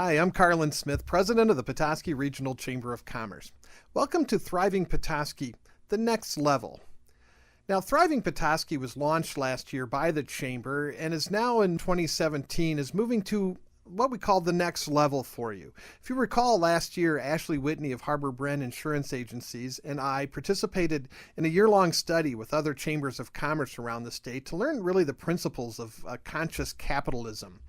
Hi, I'm Carlin Smith, President of the Petoskey Regional Chamber of Commerce. Welcome to Thriving Petoskey, the next level. Now, Thriving Petoskey was launched last year by the Chamber and is now in 2017 is moving to what we call the next level for you. If you recall, last year, Ashley Whitney of Harbor Bren Insurance Agencies and I participated in a year-long study with other chambers of commerce around the state to learn really the principles of conscious capitalism.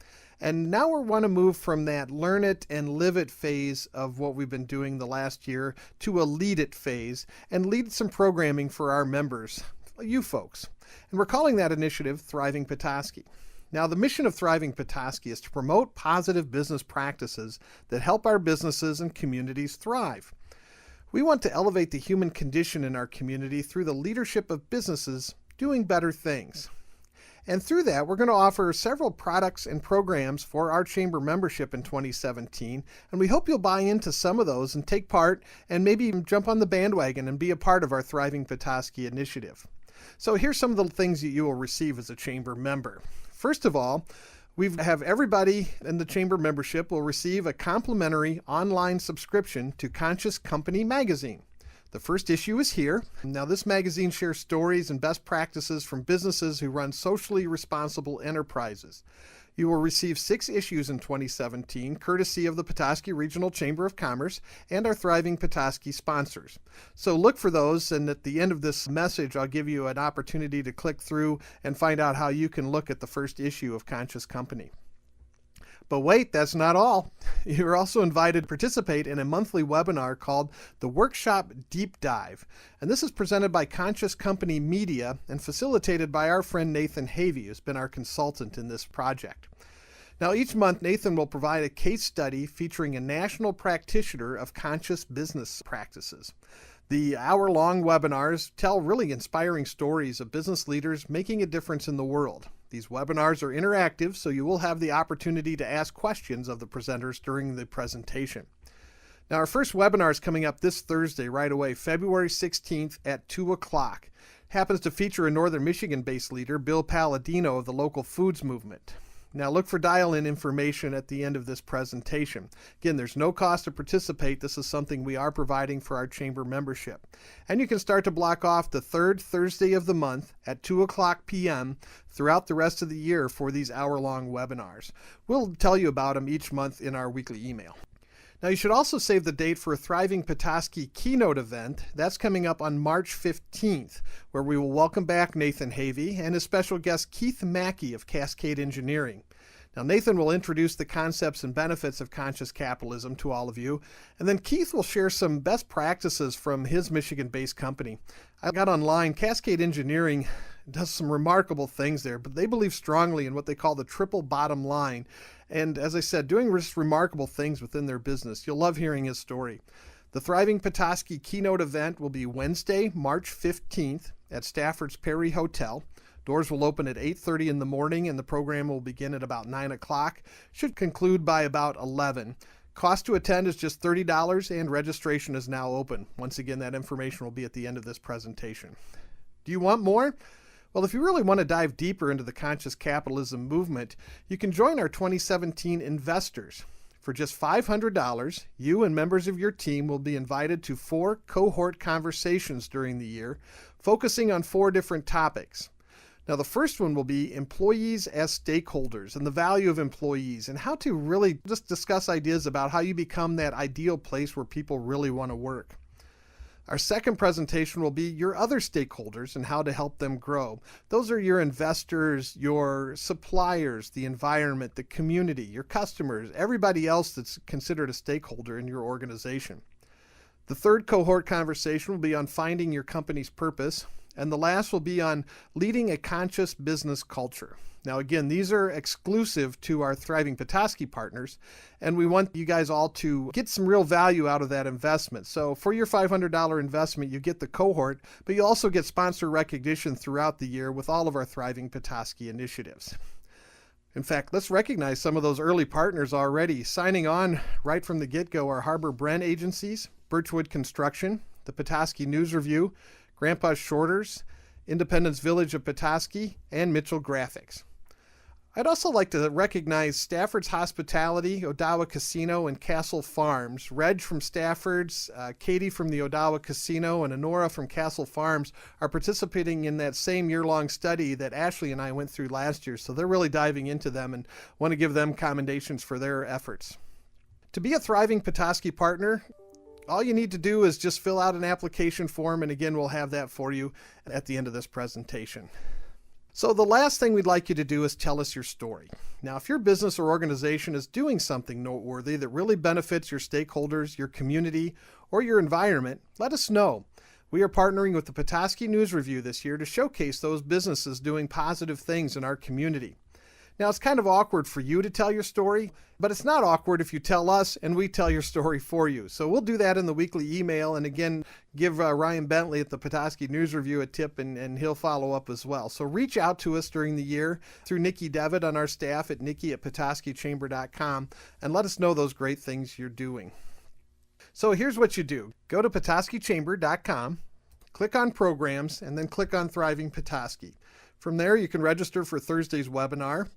And now we want to move from that learn it and live it phase of what we've been doing the last year to a lead it phase and lead some programming for our members, you folks. And we're calling that initiative Thriving Petoskey. Now, the mission of Thriving Petoskey is to promote positive business practices that help our businesses and communities thrive. We want to elevate the human condition in our community through the leadership of businesses doing better things. And through that, we're going to offer several products and programs for our chamber membership in 2017. And we hope you'll buy into some of those and take part and maybe even jump on the bandwagon and be a part of our Thriving Petoskey initiative. So here's some of the things that you will receive as a chamber member. First of all, we have everybody in the chamber membership will receive a complimentary online subscription to Conscious Company magazine. The first issue is here. Now, this magazine shares stories and best practices from businesses who run socially responsible enterprises. You will receive 6 issues in 2017, courtesy of the Petoskey Regional Chamber of Commerce and our Thriving Petoskey sponsors. So look for those, and at the end of this message, I'll give you an opportunity to click through and find out how you can look at the first issue of Conscious Company. But wait, that's not all. You're also invited to participate in a monthly webinar called the Workshop Deep Dive. And this is presented by Conscious Company Media and facilitated by our friend Nathan Havey, who's been our consultant in this project. Now, each month, Nathan will provide a case study featuring a national practitioner of conscious business practices. The hour-long webinars tell really inspiring stories of business leaders making a difference in the world. These webinars are interactive, so you will have the opportunity to ask questions of the presenters during the presentation. Now, our first webinar is coming up this Thursday right away, February 16th at 2 o'clock. Happens to feature a Northern Michigan-based leader, Bill Palladino of the local foods movement. Now, look for dial-in information at the end of this presentation. Again, there's no cost to participate. This is something we are providing for our chamber membership. And you can start to block off the third Thursday of the month at 2 o'clock p.m. throughout the rest of the year for these hour-long webinars. We'll tell you about them each month in our weekly email. Now, you should also save the date for a Thriving Petoskey Keynote Event. That's coming up on March 15th, where we will welcome back Nathan Havey and his special guest Keith Mackey of Cascade Engineering. Now, Nathan will introduce the concepts and benefits of conscious capitalism to all of you, and then Keith will share some best practices from his Michigan-based company. I got online, Cascade Engineering does some remarkable things there, but they believe strongly in what they call the triple bottom line. And as I said, doing just remarkable things within their business. You'll love hearing his story. The Thriving Petoskey Keynote Event will be Wednesday, March 15th at Stafford's Perry Hotel. Doors will open at 8:30 in the morning and the program will begin at about 9 o'clock. Should conclude by about 11. Cost to attend is just $30 and registration is now open. Once again, that information will be at the end of this presentation. Do you want more? Well, if you really want to dive deeper into the conscious capitalism movement, you can join our 2017 investors. For just $500, you and members of your team will be invited to 4 Cohort Conversations during the year, focusing on 4 different topics. Now, the first one will be employees as stakeholders and the value of employees and how to really just discuss ideas about how you become that ideal place where people really want to work. Our second presentation will be your other stakeholders and how to help them grow. Those are your investors, your suppliers, the environment, the community, your customers, everybody else that's considered a stakeholder in your organization. The third cohort conversation will be on finding your company's purpose, and the last will be on leading a conscious business culture. Now, again, these are exclusive to our Thriving Petoskey partners, and we want you guys all to get some real value out of that investment. So for your $500 investment, you get the cohort, but you also get sponsor recognition throughout the year with all of our Thriving Petoskey initiatives. In fact, let's recognize some of those early partners already. Signing on right from the get-go are Harbor Bren Agencies, Birchwood Construction, the Petoskey News Review, Grandpa's Shorters, Independence Village of Petoskey, and Mitchell Graphics. I'd also like to recognize Stafford's Hospitality, Odawa Casino, and Castle Farms. Reg from Stafford's, Katie from the Odawa Casino, and Honora from Castle Farms are participating in that same year-long study that Ashley and I went through last year, so they're really diving into them and want to give them commendations for their efforts. To be a Thriving Petoskey partner, all you need to do is just fill out an application form, and again, we'll have that for you at the end of this presentation. So the last thing we'd like you to do is tell us your story. Now, if your business or organization is doing something noteworthy that really benefits your stakeholders, your community, or your environment, let us know. We are partnering with the Petoskey News Review this year to showcase those businesses doing positive things in our community. Now, it's kind of awkward for you to tell your story, but it's not awkward if you tell us and we tell your story for you. So we'll do that in the weekly email, and again, give Ryan Bentley at the Petoskey News Review a tip, and he'll follow up as well. So reach out to us during the year through Nikki Devitt on our staff at nikki@petoskeychamber.com and let us know those great things you're doing. So here's what you do. Go to petoskeychamber.com, click on Programs, and then click on Thriving Petoskey. From there, you can register for Thursday's webinar.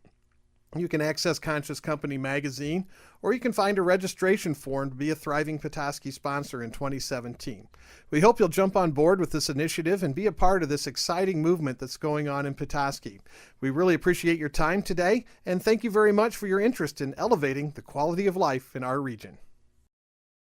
You can access Conscious Company magazine, or you can find a registration form to be a Thriving Petoskey sponsor in 2017. We hope you'll jump on board with this initiative and be a part of this exciting movement that's going on in Petoskey. We really appreciate your time today, and thank you very much for your interest in elevating the quality of life in our region.